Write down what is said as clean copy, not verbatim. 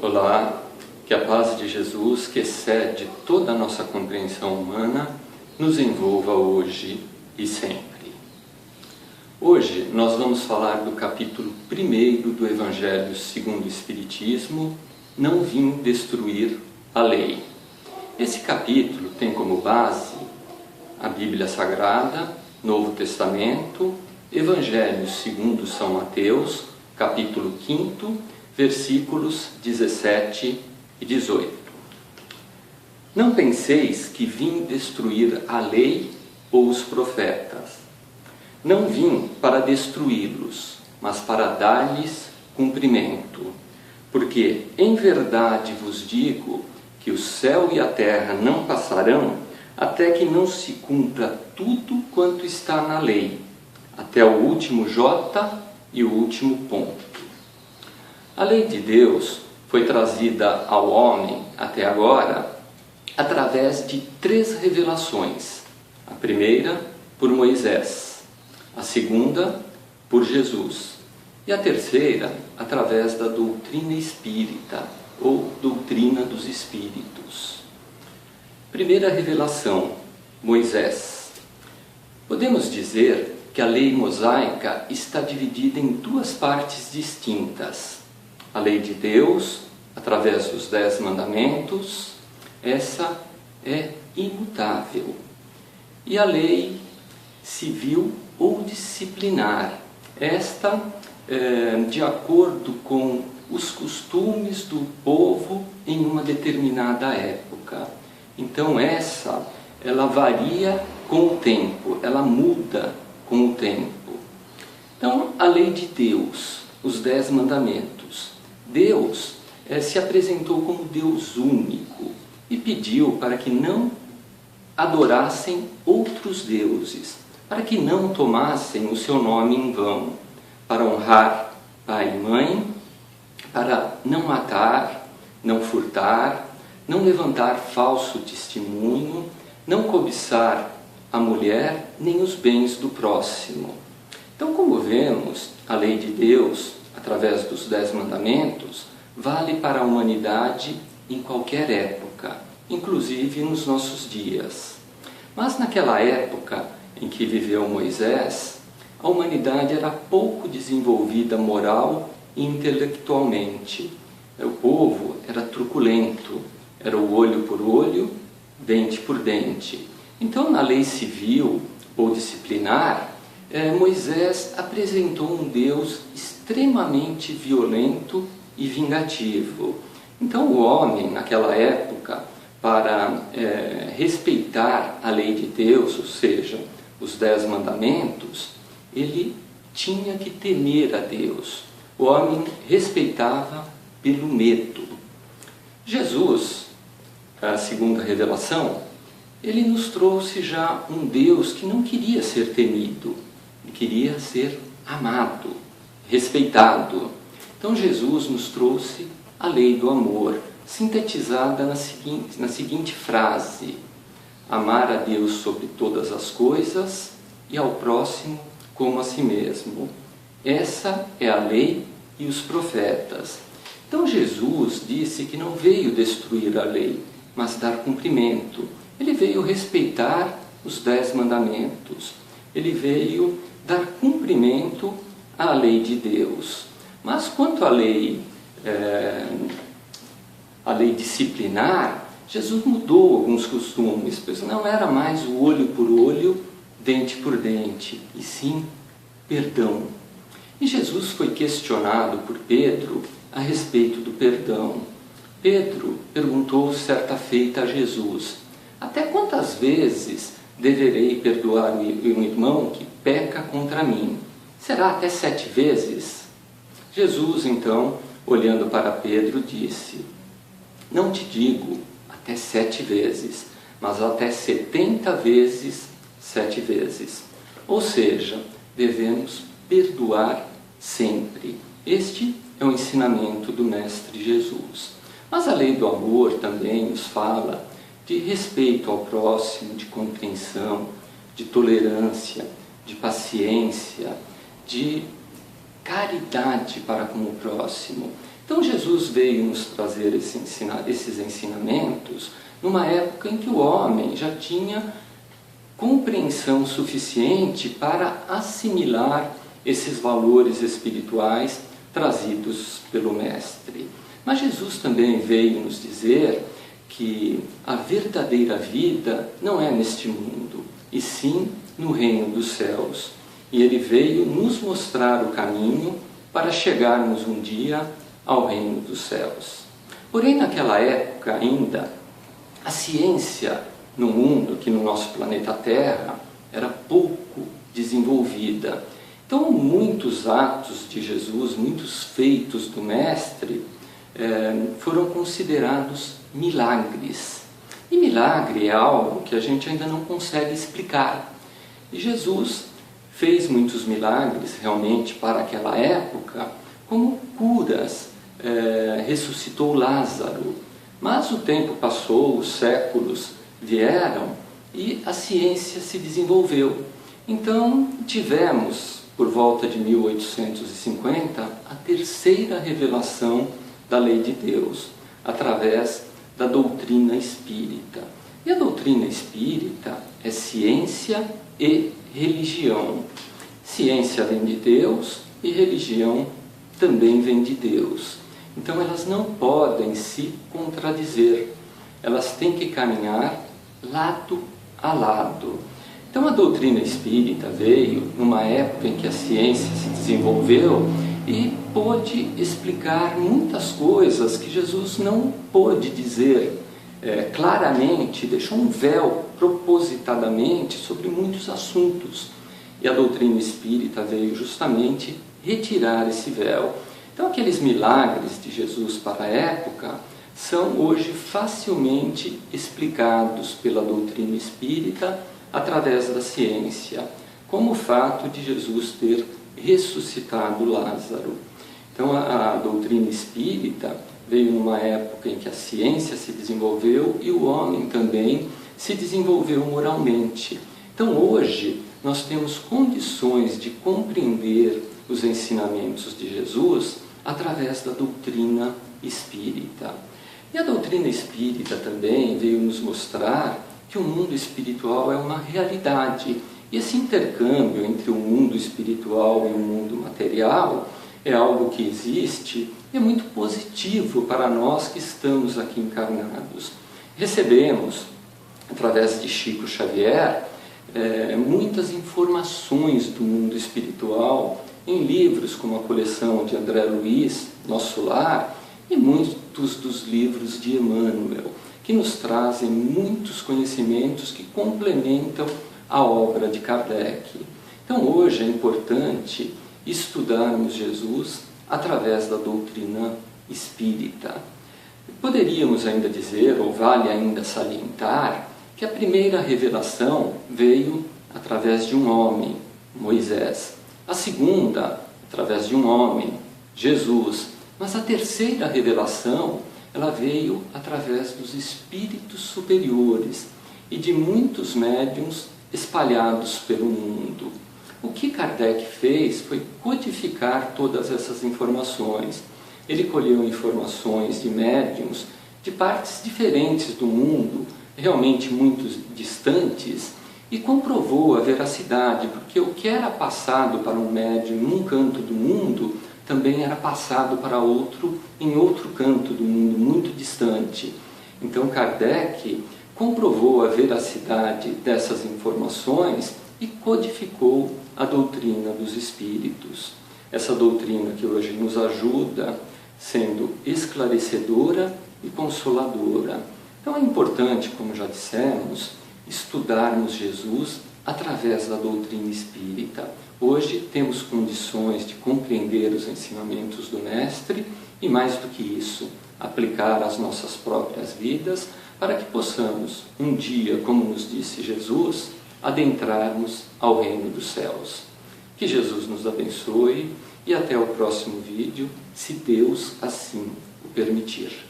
Olá, que a paz de Jesus, que excede toda a nossa compreensão humana, nos envolva hoje e sempre. Hoje nós vamos falar do capítulo 1 do Evangelho segundo o Espiritismo, Não Vim Destruir a Lei. Esse capítulo tem como base a Bíblia Sagrada, Novo Testamento, Evangelho segundo São Mateus, capítulo 5, versículos 17 e 18. Não penseis que vim destruir a lei ou os profetas. Não vim para destruí-los, mas para dar-lhes cumprimento. Porque, em verdade vos digo, que o céu e a terra não passarão, até que não se cumpra tudo quanto está na lei, até o último J e o último ponto. A lei de Deus foi trazida ao homem até agora através de 3 revelações. A primeira, por Moisés. A segunda, por Jesus. E a terceira, através da doutrina espírita, ou doutrina dos espíritos. Primeira revelação, Moisés. Podemos dizer que a lei mosaica está dividida em 2 partes distintas. A lei de Deus, através dos 10 mandamentos, essa é imutável. E a lei civil ou disciplinar, esta de acordo com os costumes do povo em uma determinada época. Então ela varia com o tempo, ela muda com o tempo. Então, a lei de Deus, os 10 mandamentos. Deus se apresentou como Deus único e pediu para que não adorassem outros deuses, para que não tomassem o seu nome em vão, para honrar pai e mãe, para não matar, não furtar, não levantar falso testemunho, não cobiçar a mulher nem os bens do próximo. Então, como vemos, a lei de Deus, através dos 10 mandamentos, vale para a humanidade em qualquer época, inclusive nos nossos dias. Mas naquela época em que viveu Moisés, a humanidade era pouco desenvolvida moral e intelectualmente. O povo era truculento, era o olho por olho, dente por dente. Então, na lei civil ou disciplinar, Moisés apresentou um Deus extremamente violento e vingativo. Então o homem, naquela época, para respeitar a lei de Deus, ou seja, os 10 mandamentos, ele tinha que temer a Deus. O homem respeitava pelo medo. Jesus, a segunda revelação, ele nos trouxe já um Deus que não queria ser temido, ele queria ser amado, respeitado. Então Jesus nos trouxe a lei do amor, sintetizada na seguinte frase: amar a Deus sobre todas as coisas e ao próximo como a si mesmo. Essa é a lei e os profetas. Então Jesus disse que não veio destruir a lei, mas dar cumprimento. Ele veio respeitar os 10 mandamentos. Ele veio dar cumprimento à lei de Deus. Mas quanto à lei disciplinar, Jesus mudou alguns costumes, pois não era mais o olho por olho, dente por dente, e sim perdão. E Jesus foi questionado por Pedro a respeito do perdão. Pedro perguntou certa feita a Jesus: até quantas vezes deverei perdoar um irmão que peca contra mim? Será até 7 vezes? Jesus, então, olhando para Pedro, disse: não te digo até 7 vezes, mas até 70 vezes 7 vezes. Ou seja, devemos perdoar sempre. Este é o ensinamento do Mestre Jesus. Mas a lei do amor também nos fala de respeito ao próximo, de compreensão, de tolerância, de paciência, de caridade para com o próximo. Então Jesus veio nos trazer esses ensinamentos numa época em que o homem já tinha compreensão suficiente para assimilar esses valores espirituais trazidos pelo Mestre. Mas Jesus também veio nos dizer que a verdadeira vida não é neste mundo, e sim no reino dos céus. E ele veio nos mostrar o caminho para chegarmos um dia ao reino dos céus. Porém, naquela época ainda, a ciência no mundo, aqui no nosso planeta Terra, era pouco desenvolvida. Então, muitos atos de Jesus, muitos feitos do Mestre, foram considerados milagres. E milagre é algo que a gente ainda não consegue explicar. E Jesus fez muitos milagres realmente para aquela época, como curas, ressuscitou Lázaro. Mas o tempo passou, os séculos vieram e a ciência se desenvolveu. Então tivemos, por volta de 1850, a terceira revelação da lei de Deus, através da doutrina espírita. E a doutrina espírita é ciência e religião. Ciência vem de Deus e religião também vem de Deus. Então elas não podem se contradizer, elas têm que caminhar lado a lado. Então a doutrina espírita veio numa época em que a ciência se desenvolveu e pôde explicar muitas coisas que Jesus não pôde dizer claramente, deixou um véu propositadamente sobre muitos assuntos. E a doutrina espírita veio justamente retirar esse véu. Então aqueles milagres de Jesus para a época são hoje facilmente explicados pela doutrina espírita através da ciência, como o fato de Jesus ter ressuscitado Lázaro. Então a doutrina espírita veio numa época em que a ciência se desenvolveu e o homem também se desenvolveu moralmente. Então hoje nós temos condições de compreender os ensinamentos de Jesus através da doutrina espírita. E a doutrina espírita também veio nos mostrar que o mundo espiritual é uma realidade. E esse intercâmbio entre o mundo espiritual e o mundo material é algo que existe e é muito positivo para nós que estamos aqui encarnados. Recebemos, através de Chico Xavier, muitas informações do mundo espiritual em livros como a coleção de André Luiz, Nosso Lar, e muitos dos livros de Emmanuel, que nos trazem muitos conhecimentos que complementam a obra de Kardec. Então hoje é importante estudarmos Jesus através da doutrina espírita. Poderíamos ainda dizer, ou vale ainda salientar, que a primeira revelação veio através de um homem, Moisés. A segunda, através de um homem, Jesus. Mas a terceira revelação, ela veio através dos espíritos superiores e de muitos médiuns espalhados pelo mundo. O que Kardec fez foi codificar todas essas informações. Ele colheu informações de médiuns de partes diferentes do mundo, realmente muito distantes, e comprovou a veracidade, porque o que era passado para um médium num canto do mundo, também era passado para outro em outro canto do mundo, muito distante. Então Kardec comprovou a veracidade dessas informações e codificou a doutrina dos espíritos. Essa doutrina que hoje nos ajuda, sendo esclarecedora e consoladora. Então é importante, como já dissemos, estudarmos Jesus através da doutrina espírita. Hoje temos condições de compreender os ensinamentos do Mestre e, mais do que isso, aplicar às nossas próprias vidas para que possamos, um dia, como nos disse Jesus, adentrarmos ao reino dos céus. Que Jesus nos abençoe e até o próximo vídeo, se Deus assim o permitir.